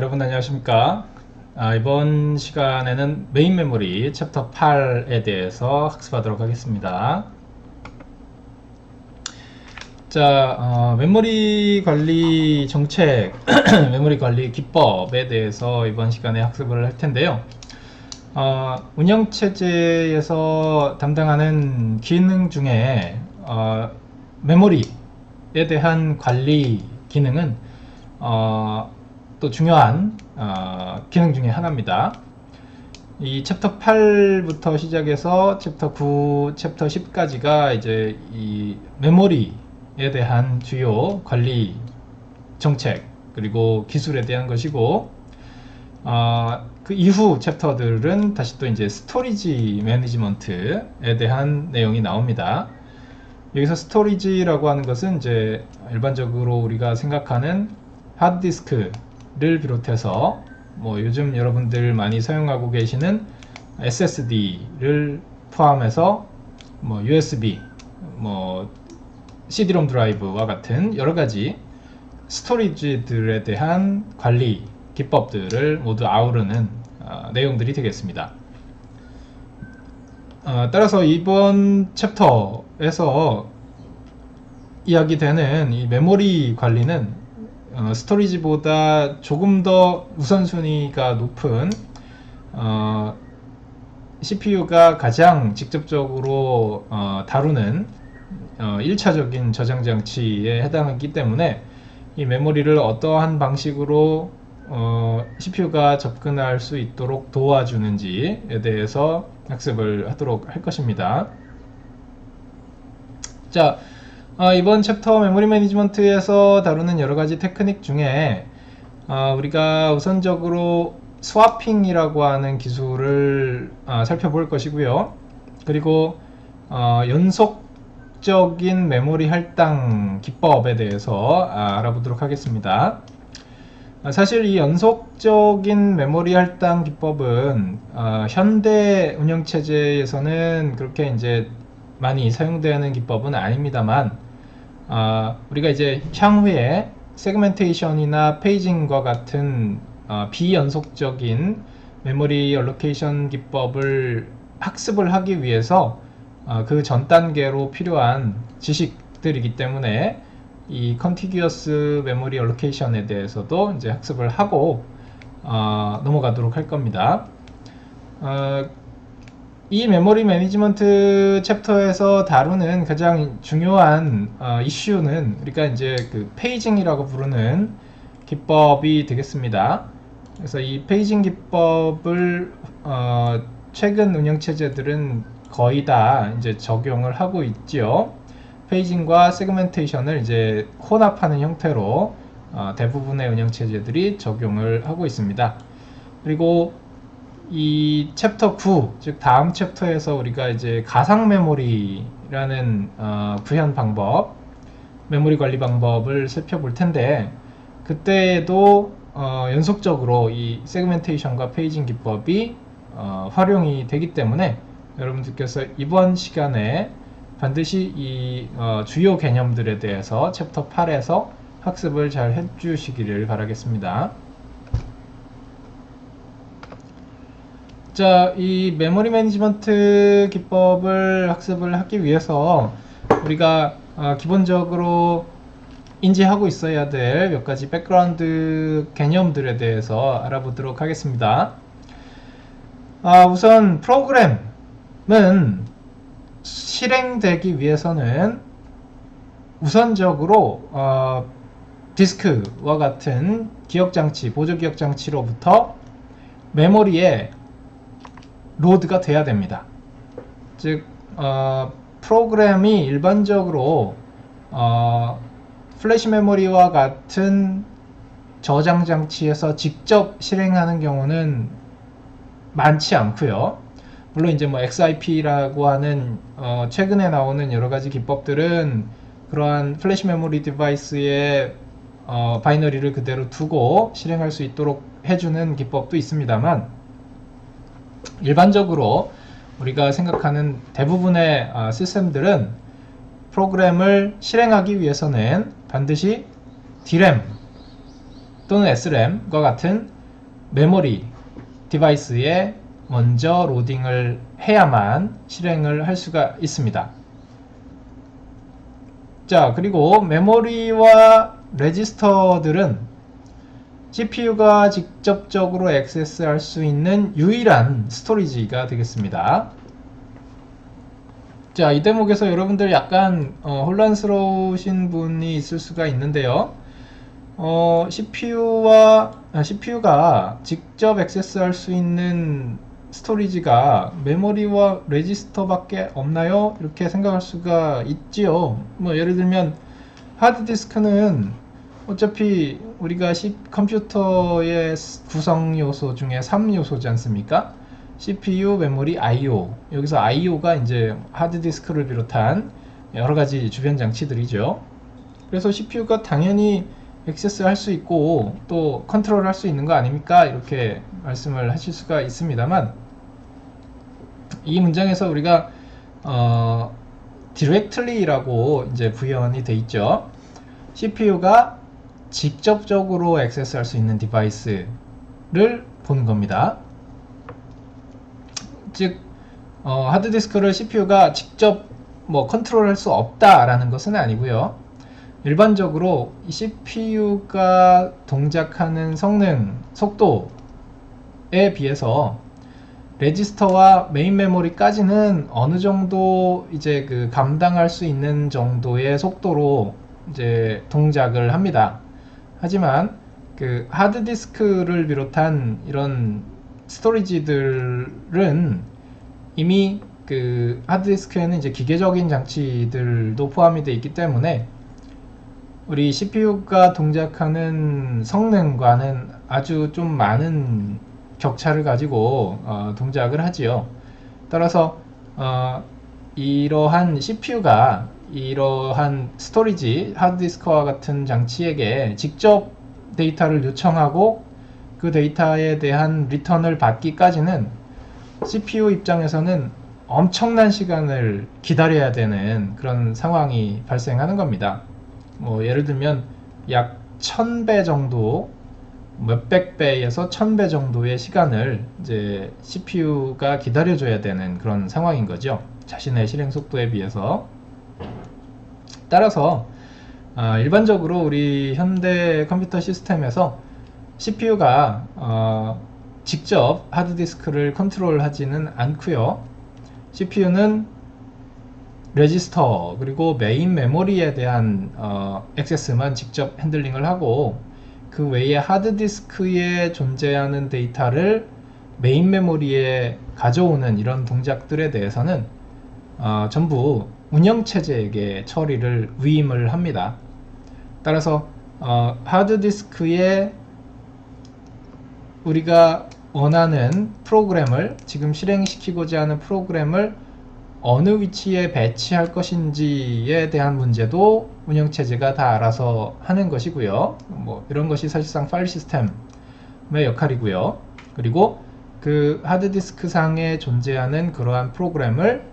여러분 안녕하십니까? 이번 시간에는 메인 메모리 챕터 8에 대해서 학습하도록 하겠습니다. 자, 메모리 관리 정책, 메모리 관리 기법에 대해서 이번 시간에 학습을 할 텐데요. 운영체제에서 담당하는 기능 중에 메모리에 대한 관리 기능은 또 중요한 기능 중에 하나입니다. 이 챕터 8부터 시작해서 챕터 9, 챕터 10까지가 이제 이 메모리에 대한 주요 관리 정책 그리고 기술에 대한 것이고, 그 이후 챕터들은 다시 또 이제 스토리지 매니지먼트에 대한 내용이 나옵니다. 여기서 스토리지라고 하는 것은 이제 일반적으로 우리가 생각하는 하드디스크를 비롯해서 뭐 요즘 여러분들 많이 사용하고 계시는 SSD를 포함해서 뭐 USB, 뭐 CD-ROM 드라이브와 같은 여러가지 스토리지들에 대한 관리 기법들을 모두 아우르는 내용들이 되겠습니다. 따라서 이번 챕터에서 이야기되는 이 메모리 관리는 스토리지보다 조금 더 우선순위가 높은 CPU가 가장 직접적으로 다루는 1차적인 저장 장치에 해당하기 때문에 이 메모리를 어떠한 방식으로 CPU가 접근할 수 있도록 도와주는지에 대해서 학습을 하도록 할 것입니다. 자, 이번 챕터 메모리 매니지먼트에서 다루는 여러가지 테크닉 중에 우리가 우선적으로 스와핑이라고 하는 기술을 살펴볼 것이고요. 그리고 연속적인 메모리 할당 기법에 대해서 알아보도록 하겠습니다. 사실 이 연속적인 메모리 할당 기법은 현대 운영체제에서는 그렇게 이제 많이 사용되는 기법은 아닙니다만, 우리가 이제 향후에 세그멘테이션이나 페이징과 같은 비연속적인 메모리 얼로케이션 기법을 학습을 하기 위해서 그 전 단계로 필요한 지식들이기 때문에 이 컨티규어스 메모리 얼로케이션에 대해서도 이제 학습을 하고 넘어가도록 할 겁니다. 이 메모리 매니지먼트 챕터에서 다루는 가장 중요한 이슈는 우리가 이제 그 페이징이라고 부르는 기법이 되겠습니다. 그래서 이 페이징 기법을 최근 운영체제들은 거의 다 이제 적용을 하고 있지요. 페이징과 세그멘테이션을 이제 혼합하는 형태로 대부분의 운영체제들이 적용을 하고 있습니다. 그리고 이 챕터 9, 즉 다음 챕터에서 우리가 이제 가상 메모리라는 구현 방법, 메모리 관리 방법을 살펴볼 텐데, 그때에도 연속적으로 이 세그멘테이션과 페이징 기법이 활용이 되기 때문에 여러분들께서 이번 시간에 반드시 이 주요 개념들에 대해서 챕터 8에서 학습을 잘 해주시기를 바라겠습니다. 자, 이 메모리 매니지먼트 기법을 학습을 하기 위해서 우리가 기본적으로 인지하고 있어야 될 몇 가지 백그라운드 개념들에 대해서 알아보도록 하겠습니다. 우선 프로그램은 실행되기 위해서는 우선적으로 디스크와 같은 기억장치, 보조기억장치로부터 메모리에 로드가 돼야 됩니다. 즉 프로그램이 일반적으로 플래시 메모리와 같은 저장 장치에서 직접 실행하는 경우는 많지 않고요. 물론 이제 뭐 XIP라고 하는 최근에 나오는 여러 가지 기법들은 그러한 플래시 메모리 디바이스에 바이너리를 그대로 두고 실행할 수 있도록 해주는 기법도 있습니다만, 일반적으로 우리가 생각하는 대부분의 시스템들은 프로그램을 실행하기 위해서는 반드시 DRAM 또는 SRAM과 같은 메모리 디바이스에 먼저 로딩을 해야만 실행을 할 수가 있습니다. 자, 그리고 메모리와 레지스터들은 CPU가 직접적으로 액세스할 수 있는 유일한 스토리지가 되겠습니다. 자, 이 대목에서 여러분들 약간 혼란스러우신 분이 있을 수가 있는데요. CPU가 직접 액세스할 수 있는 스토리지가 메모리와 레지스터밖에 없나요? 이렇게 생각할 수가 있지요. 뭐 예를 들면 하드디스크는 어차피 우리가 컴퓨터의 구성 요소 중에 3요소지 않습니까? CPU, 메모리, I/O. 여기서 I/O가 이제 하드디스크를 비롯한 여러 가지 주변 장치들이죠. 그래서 CPU가 당연히 액세스 할 수 있고 또 컨트롤 할 수 있는 거 아닙니까? 이렇게 말씀을 하실 수가 있습니다만, 이 문장에서 우리가 directly라고 이제 부연이 돼 있죠. CPU가 직접적으로 액세스 할 수 있는 디바이스를 보는 겁니다. 즉 하드디스크를 CPU가 직접 컨트롤 할 수 없다라는 것은 아니고요. 일반적으로 CPU가 동작하는 성능, 속도에 비해서 레지스터와 메인 메모리까지는 어느 정도 이제 감당할 수 있는 정도의 속도로 이제 동작을 합니다. 하지만 하드디스크를 비롯한 이런 스토리지들은 이미 하드디스크에는 이제 기계적인 장치들도 포함이 되어 있기 때문에 우리 CPU가 동작하는 성능과는 아주 좀 많은 격차를 가지고 동작을 하지요. 따라서 이러한 CPU가 이러한 스토리지, 하드디스크와 같은 장치에게 직접 데이터를 요청하고 그 데이터에 대한 리턴을 받기까지는 CPU 입장에서는 엄청난 시간을 기다려야 되는 그런 상황이 발생하는 겁니다. 예를 들면 약 1000배 정도, 몇백 배에서 1000배 정도의 시간을 이제 CPU가 기다려줘야 되는 그런 상황인 거죠. 자신의 실행 속도에 비해서. 따라서 일반적으로 우리 현대 컴퓨터 시스템에서 CPU가 직접 하드디스크를 컨트롤하지는 않고요. CPU는 레지스터 그리고 메인 메모리에 대한 액세스만 직접 핸들링을 하고, 그 외에 하드디스크에 존재하는 데이터를 메인 메모리에 가져오는 이런 동작들에 대해서는 전부 운영체제에게 처리를 위임을 합니다. 따라서 하드디스크에 우리가 원하는 프로그램을, 지금 실행시키고자 하는 프로그램을 어느 위치에 배치할 것인지에 대한 문제도 운영체제가 다 알아서 하는 것이고요. 이런 것이 사실상 파일 시스템의 역할이고요. 그리고 그 하드디스크 상에 존재하는 그러한 프로그램을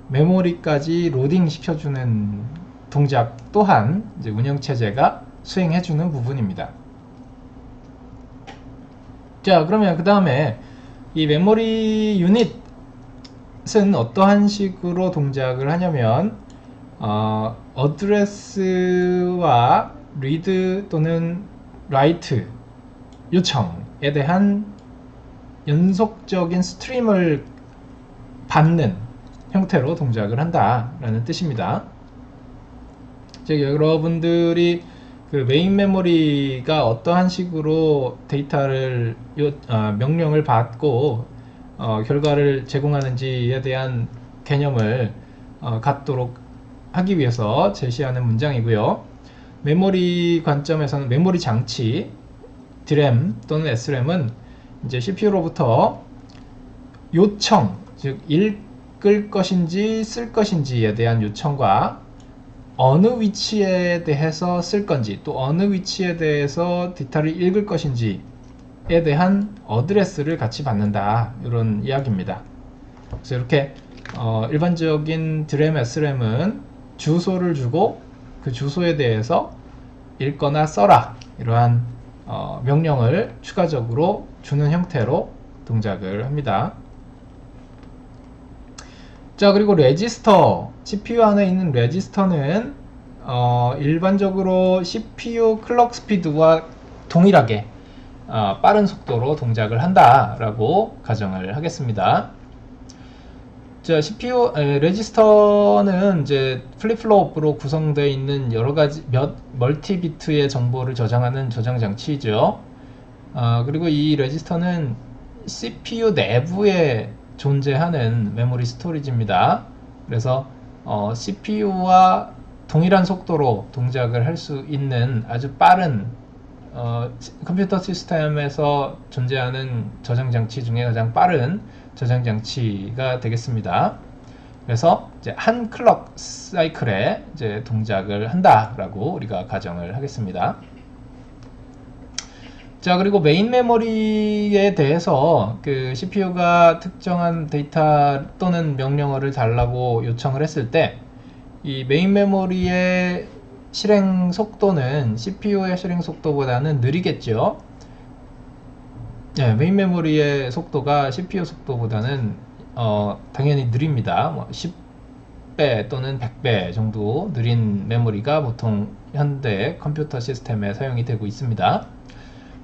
메모리까지 로딩 시켜주는 동작 또한 이제 운영체제가 수행해주는 부분입니다. 자, 그러면 그 다음에 이 메모리 유닛은 어떠한 식으로 동작을 하냐면 어드레스와 리드 또는 라이트 요청에 대한 연속적인 스트림을 받는 형태로 동작을 한다라는 뜻입니다. 즉, 여러분들이 메인 메모리가 어떠한 식으로 데이터를 명령을 받고 결과를 제공하는지에 대한 개념을 갖도록 하기 위해서 제시하는 문장이고요. 메모리 관점에서는 메모리 장치, DRAM 또는 SRAM은 이제 CPU로부터 요청, 즉 읽을 것인지 쓸 것인지에 대한 요청과 어느 위치에 대해서 쓸 건지, 또 어느 위치에 대해서 데이터를 읽을 것인지에 대한 어드레스를 같이 받는다, 이런 이야기입니다. 그래서 이렇게 일반적인 DRAM, SRAM은 주소를 주고 그 주소에 대해서 읽거나 써라, 이러한 명령을 추가적으로 주는 형태로 동작을 합니다. 자, 그리고 레지스터, CPU 안에 있는 레지스터는 일반적으로 CPU 클럭 스피드와 동일하게 빠른 속도로 동작을 한다라고 가정을 하겠습니다. 자, CPU 레지스터는 이제 플립플롭으로 구성되어 있는 여러 가지 멀티 비트의 정보를 저장하는 저장 장치이죠. 그리고 이 레지스터는 CPU 내부에 존재하는 메모리 스토리지입니다. 그래서 CPU와 동일한 속도로 동작을 할 수 있는 아주 빠른 컴퓨터 시스템에서 존재하는 저장 장치 중에 가장 빠른 저장 장치가 되겠습니다. 그래서 이제 한 클럭 사이클에 이제 동작을 한다라고 우리가 가정을 하겠습니다. 자, 그리고 메인 메모리에 대해서 그 CPU가 특정한 데이터 또는 명령어를 달라고 요청을 했을 때 이 메인 메모리의 실행 속도는 CPU의 실행 속도보다는 느리겠죠. 네, 메인 메모리의 속도가 CPU 속도보다는 당연히 느립니다. 뭐 10배 또는 100배 정도 느린 메모리가 보통 현대 컴퓨터 시스템에 사용이 되고 있습니다.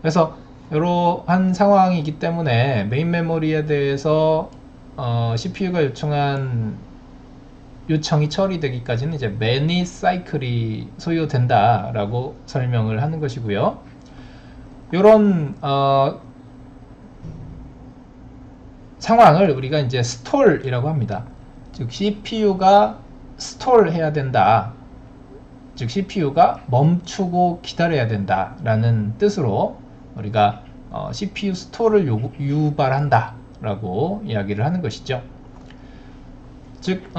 그래서 이러한 상황이기 때문에 메인 메모리에 대해서 CPU가 요청한 요청이 처리되기까지는 이제 many 사이클이 소요된다라고 설명을 하는 것이고요. 이런 상황을 우리가 이제 스톨이라고 합니다. 즉 CPU가 스톨 해야 된다. 즉 CPU가 멈추고 기다려야 된다라는 뜻으로 우리가 CPU 스톨을 유발한다 라고 이야기를 하는 것이죠. 즉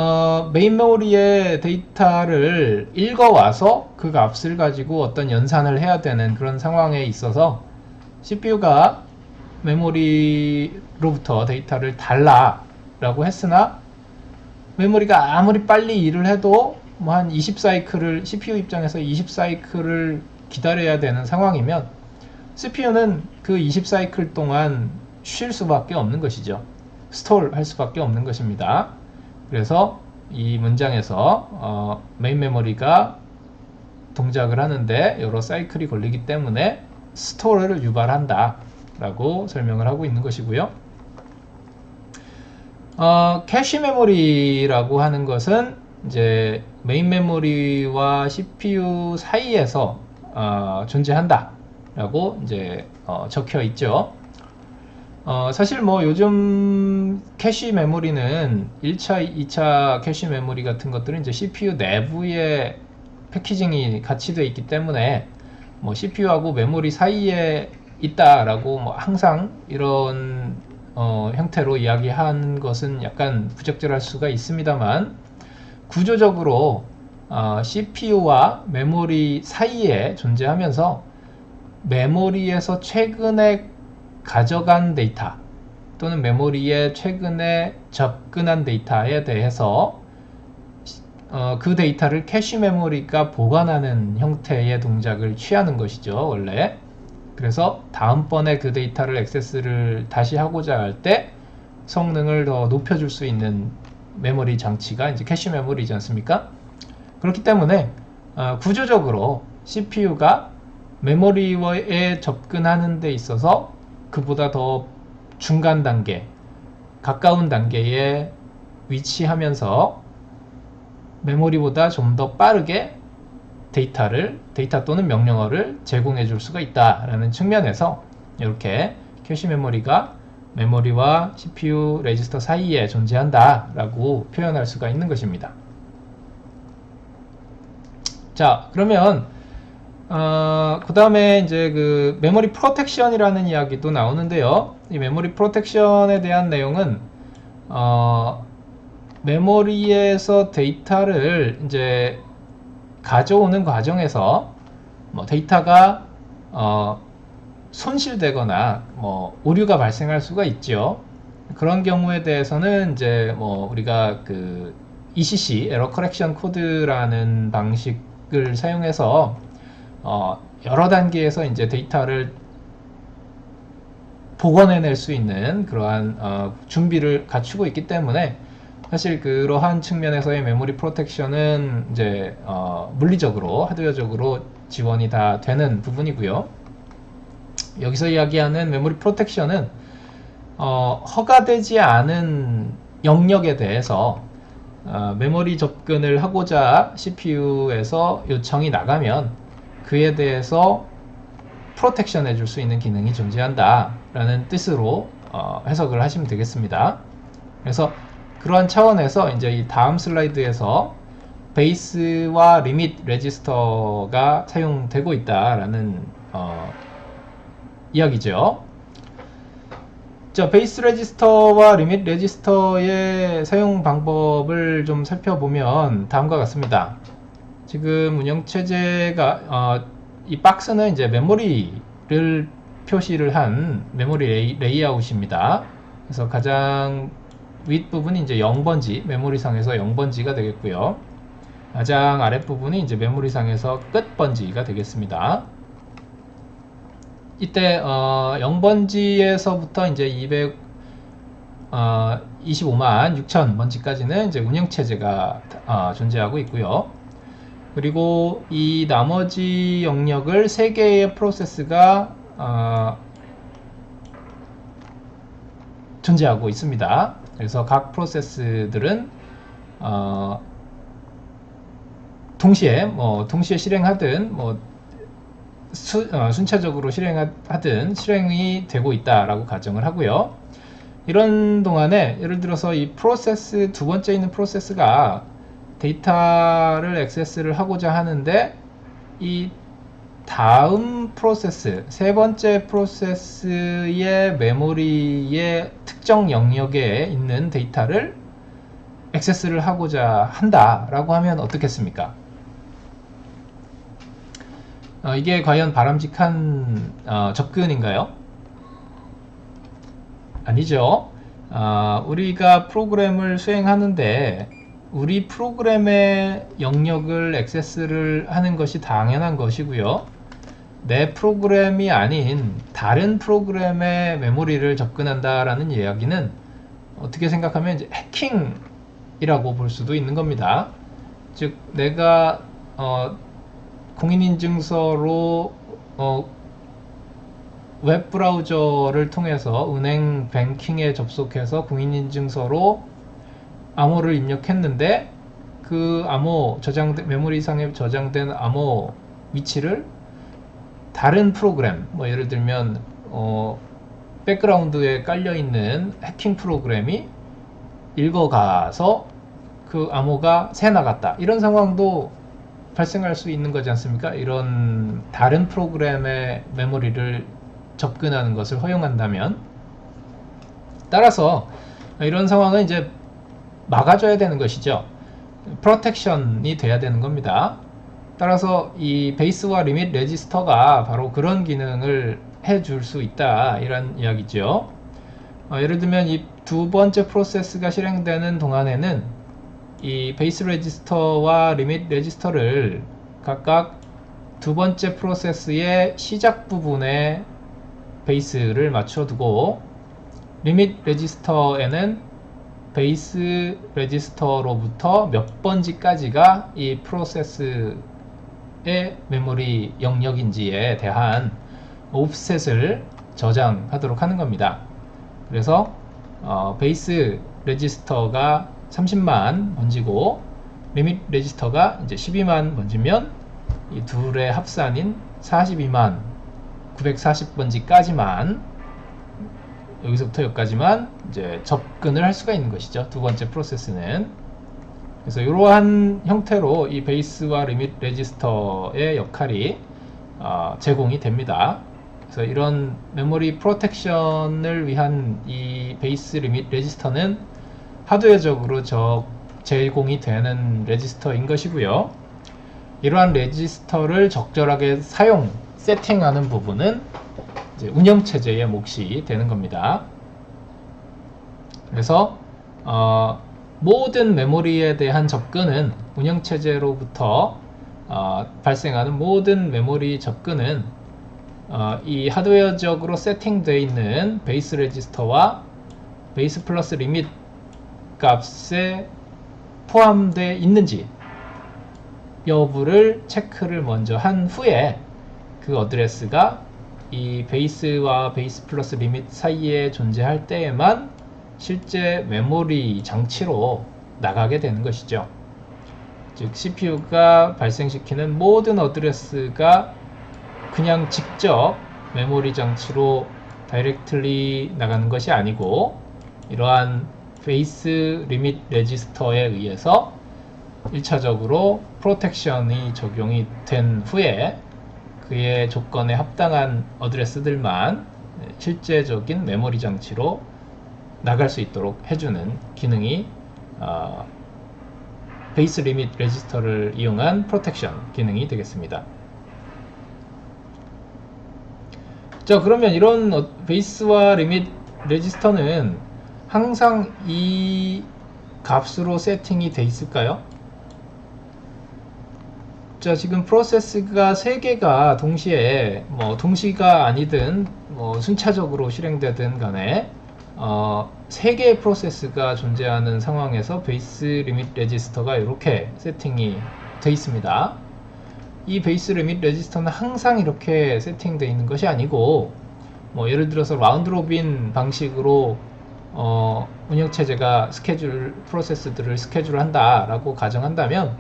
메인 메모리의 데이터를 읽어와서 그 값을 가지고 어떤 연산을 해야 되는 그런 상황에 있어서 CPU가 메모리로부터 데이터를 달라 라고 했으나 메모리가 아무리 빨리 일을 해도 뭐 한 20사이클을 CPU 입장에서 20사이클을 기다려야 되는 상황이면 CPU는 그 20사이클 동안 쉴 수밖에 없는 것이죠. 스톨 할 수밖에 없는 것입니다. 그래서 이 문장에서 메인 메모리가 동작을 하는데 여러 사이클이 걸리기 때문에 스톨을 유발한다 라고 설명을 하고 있는 것이고요. 캐시 메모리라고 하는 것은 이제 메인 메모리와 CPU 사이에서 존재한다 라고 이제 적혀 있죠. 사실 뭐 요즘 캐시 메모리는 1차, 2차 캐시 메모리 같은 것들은 이제 CPU 내부에 패키징이 같이 되어 있기 때문에 뭐 CPU하고 메모리 사이에 있다라고 뭐 항상 이런 형태로 이야기한 것은 약간 부적절할 수가 있습니다만 구조적으로 CPU와 메모리 사이에 존재하면서 메모리에서 최근에 가져간 데이터 또는 메모리에 최근에 접근한 데이터에 대해서 그 데이터를 캐시 메모리가 보관하는 형태의 동작을 취하는 것이죠, 원래. 그래서 다음번에 그 데이터를 액세스를 다시 하고자 할 때 성능을 더 높여줄 수 있는 메모리 장치가 이제 캐시 메모리지 않습니까? 그렇기 때문에 구조적으로 CPU가 메모리에 접근하는 데 있어서 그보다 더 중간 단계, 가까운 단계에 위치하면서 메모리보다 좀 더 빠르게 데이터 또는 명령어를 제공해 줄 수가 있다라는 측면에서 이렇게 캐시 메모리가 메모리와 CPU 레지스터 사이에 존재한다 라고 표현할 수가 있는 것입니다. 자, 그러면 그 다음에 이제 그 메모리 프로텍션이라는 이야기도 나오는데요. 이 메모리 프로텍션에 대한 내용은 메모리에서 데이터를 이제 가져오는 과정에서 뭐 데이터가 손실되거나 뭐 오류가 발생할 수가 있죠. 그런 경우에 대해서는 이제 뭐 우리가 그 ECC 에러 커렉션 코드라는 방식을 사용해서 여러 단계에서 이제 데이터를 복원해낼 수 있는 그러한 준비를 갖추고 있기 때문에 사실 그러한 측면에서의 메모리 프로텍션은 이제 물리적으로 하드웨어적으로 지원이 다 되는 부분이고요. 여기서 이야기하는 메모리 프로텍션은 허가되지 않은 영역에 대해서 메모리 접근을 하고자 CPU에서 요청이 나가면 그에 대해서 프로텍션 해줄 수 있는 기능이 존재한다 라는 뜻으로 해석을 하시면 되겠습니다. 그래서 그러한 차원에서 이제 이 다음 슬라이드에서 베이스와 리밋 레지스터가 사용되고 있다라는 이야기죠. 자, 베이스 레지스터와 리밋 레지스터의 사용 방법을 좀 살펴보면 다음과 같습니다. 지금 운영체제가 이 박스는 이제 메모리를 표시를 한 메모리 레이아웃입니다. 그래서 가장 윗부분이 이제 0번지, 메모리상에서 0번지가 되겠고요. 가장 아랫부분이 이제 메모리상에서 끝번지가 되겠습니다. 이때 0번지에서부터 이제 225만 6천 번지까지는 이제 운영체제가 존재하고 있고요. 그리고 이 나머지 영역을 3개의 프로세스가 존재하고 있습니다. 그래서 각 프로세스들은 동시에 실행하든 순차적으로 실행하든 실행이 되고 있다라고 가정을 하고요. 이런 동안에 예를 들어서 이 프로세스 두 번째 있는 프로세스가 데이터를 액세스를 하고자 하는데 이 다음 프로세스, 세 번째 프로세스의 메모리의 특정 영역에 있는 데이터를 액세스를 하고자 한다라고 하면 어떻겠습니까? 이게 과연 바람직한 접근인가요? 아니죠. 우리가 프로그램을 수행하는데 우리 프로그램의 영역을 액세스를 하는 것이 당연한 것이고요. 내 프로그램이 아닌 다른 프로그램의 메모리를 접근한다라는 이야기는 어떻게 생각하면 이제 해킹이라고 볼 수도 있는 겁니다. 즉 내가 공인인증서로 웹브라우저를 통해서 은행 뱅킹에 접속해서 공인인증서로 암호를 입력했는데 그 암호 메모리상에 저장된 암호 위치를 다른 프로그램, 예를 들면 백그라운드에 깔려있는 해킹 프로그램이 읽어가서 그 암호가 새 나갔다. 이런 상황도 발생할 수 있는 거지 않습니까? 이런 다른 프로그램의 메모리를 접근하는 것을 허용한다면, 따라서 이런 상황은 이제 막아줘야 되는 것이죠. 프로텍션이 돼야 되는 겁니다. 따라서 이 베이스와 리밋 레지스터가 바로 그런 기능을 해줄 수 있다, 이런 이야기죠. 예를 들면 이 두 번째 프로세스가 실행되는 동안에는 이 베이스 레지스터와 리밋 레지스터를 각각 두 번째 프로세스의 시작 부분에 베이스를 맞춰두고, 리밋 레지스터에는 베이스 레지스터로부터 몇 번지까지가 이 프로세스의 메모리 영역인지에 대한 옵셋을 저장하도록 하는 겁니다. 그래서 베이스 레지스터가 30만 번지고 리밋 레지스터가 이제 12만 번지면 이 둘의 합산인 42만 940번지까지만, 여기서부터 여기까지만 이제 접근을 할 수가 있는 것이죠. 두 번째 프로세스는. 그래서 이러한 형태로 이 베이스와 리밋 레지스터의 역할이 제공이 됩니다. 그래서 이런 메모리 프로텍션을 위한 이 베이스 리밋 레지스터는 하드웨어적으로 제공이 되는 레지스터인 것이고요. 이러한 레지스터를 적절하게 세팅하는 부분은 이제 운영체제의 몫이 되는 겁니다. 그래서 모든 메모리에 대한 접근은 운영체제로부터 발생하는 모든 메모리 접근은 이 하드웨어적으로 세팅되어 있는 베이스 레지스터와 베이스 플러스 리밋 값에 포함되어 있는지 여부를 체크를 먼저 한 후에 그 어드레스가 이 베이스와 베이스 플러스 리밋 사이에 존재할 때에만 실제 메모리 장치로 나가게 되는 것이죠. 즉 CPU가 발생시키는 모든 어드레스가 그냥 직접 메모리 장치로 다이렉트리 나가는 것이 아니고 이러한 베이스 리밋 레지스터에 의해서 1차적으로 프로텍션이 적용이 된 후에 그의 조건에 합당한 어드레스들만 실제적인 메모리 장치로 나갈 수 있도록 해주는 기능이 베이스 리밋 레지스터를 이용한 프로텍션 기능이 되겠습니다. 자, 그러면 이런 베이스와 리밋 레지스터는 항상 이 값으로 세팅이 돼 있을까요? 자, 지금 프로세스가 3개가 동시에 동시가 아니든 순차적으로 실행되든 간에 3개의 프로세스가 존재하는 상황에서 베이스 리밋 레지스터가 이렇게 세팅이 되어 있습니다. 이 베이스 리밋 레지스터는 항상 이렇게 세팅되어 있는 것이 아니고 예를 들어서 라운드 로빈 방식으로 운영체제가 프로세스들을 스케줄한다 라고 가정한다면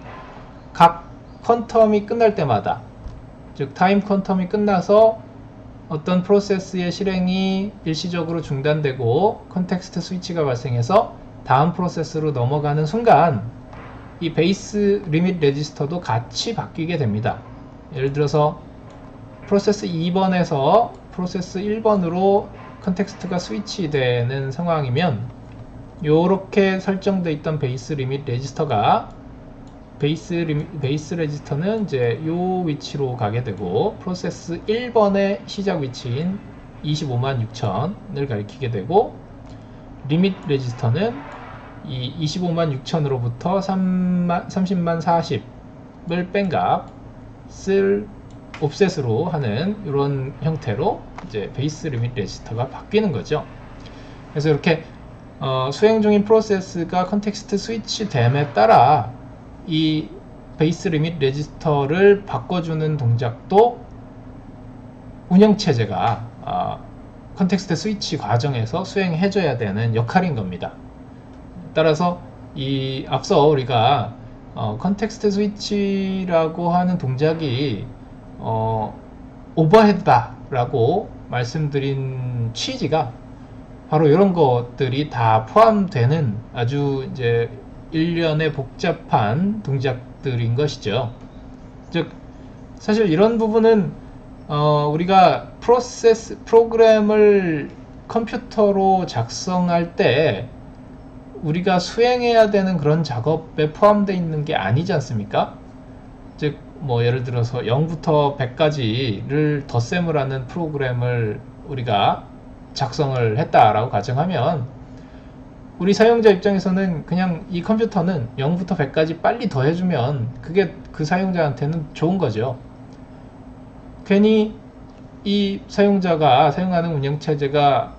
각 퀀텀이 끝날 때마다, 즉 타임 퀀텀이 끝나서 어떤 프로세스의 실행이 일시적으로 중단되고 컨텍스트 스위치가 발생해서 다음 프로세스로 넘어가는 순간 이 베이스 리밋 레지스터도 같이 바뀌게 됩니다. 예를 들어서 프로세스 2번에서 프로세스 1번으로 컨텍스트가 스위치되는 상황이면 이렇게 설정되어 있던 베이스 리밋 레지스터가 베이스 레지스터는 이제 요 위치로 가게 되고 프로세스 1번의 시작 위치인 256,000을 가리키게 되고 리밋 레지스터는 이 256,000으로부터 30만 40을 뺀 값을 옵셋으로 하는 이런 형태로 이제 베이스 리밋 레지스터가 바뀌는 거죠. 그래서 이렇게 수행 중인 프로세스가 컨텍스트 스위치 됨에 따라 이 베이스 리밋 레지스터를 바꿔주는 동작도 운영체제가 컨텍스트 스위치 과정에서 수행해줘야 되는 역할인 겁니다. 따라서 이 앞서 우리가 컨텍스트 스위치라고 하는 동작이 오버헤드다 라고 말씀드린 취지가 바로 이런 것들이 다 포함되는 아주 이제 일련의 복잡한 동작들인 것이죠. 즉 사실 이런 부분은 우리가 프로그램을 컴퓨터로 작성할 때 우리가 수행해야 되는 그런 작업에 포함되어 있는 게 아니지 않습니까? 즉 예를 들어서 0부터 100까지를 덧셈을 하는 프로그램을 우리가 작성을 했다라고 가정하면 우리 사용자 입장에서는 그냥 이 컴퓨터는 0부터 100까지 빨리 더해주면 그게 그 사용자한테는 좋은 거죠. 괜히 이 사용자가 사용하는 운영체제가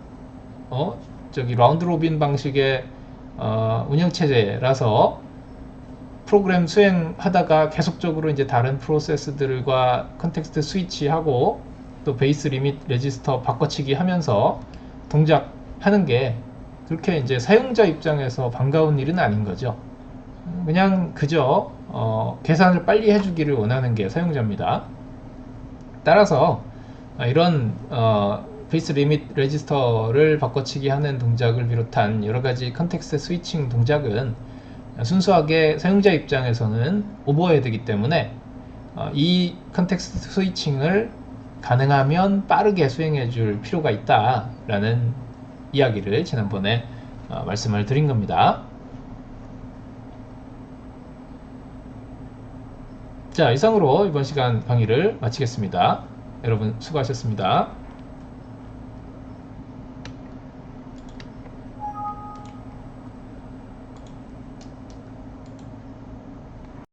라운드 로빈 방식의 운영체제라서 프로그램 수행하다가 계속적으로 이제 다른 프로세스들과 컨텍스트 스위치하고 또 베이스 리밋 레지스터 바꿔치기 하면서 동작하는 게 그렇게 이제 사용자 입장에서 반가운 일은 아닌 거죠. 그냥 그저 계산을 빨리 해주기를 원하는 게 사용자입니다. 따라서 이런 베이스 리밋 레지스터를 바꿔치기 하는 동작을 비롯한 여러가지 컨텍스트 스위칭 동작은 순수하게 사용자 입장에서는 오버헤드이기 때문에 이 컨텍스트 스위칭을 가능하면 빠르게 수행해 줄 필요가 있다라는 이야기를 지난번에 말씀을 드린 겁니다. 자, 이상으로 이번 시간 강의를 마치겠습니다. 여러분 수고하셨습니다.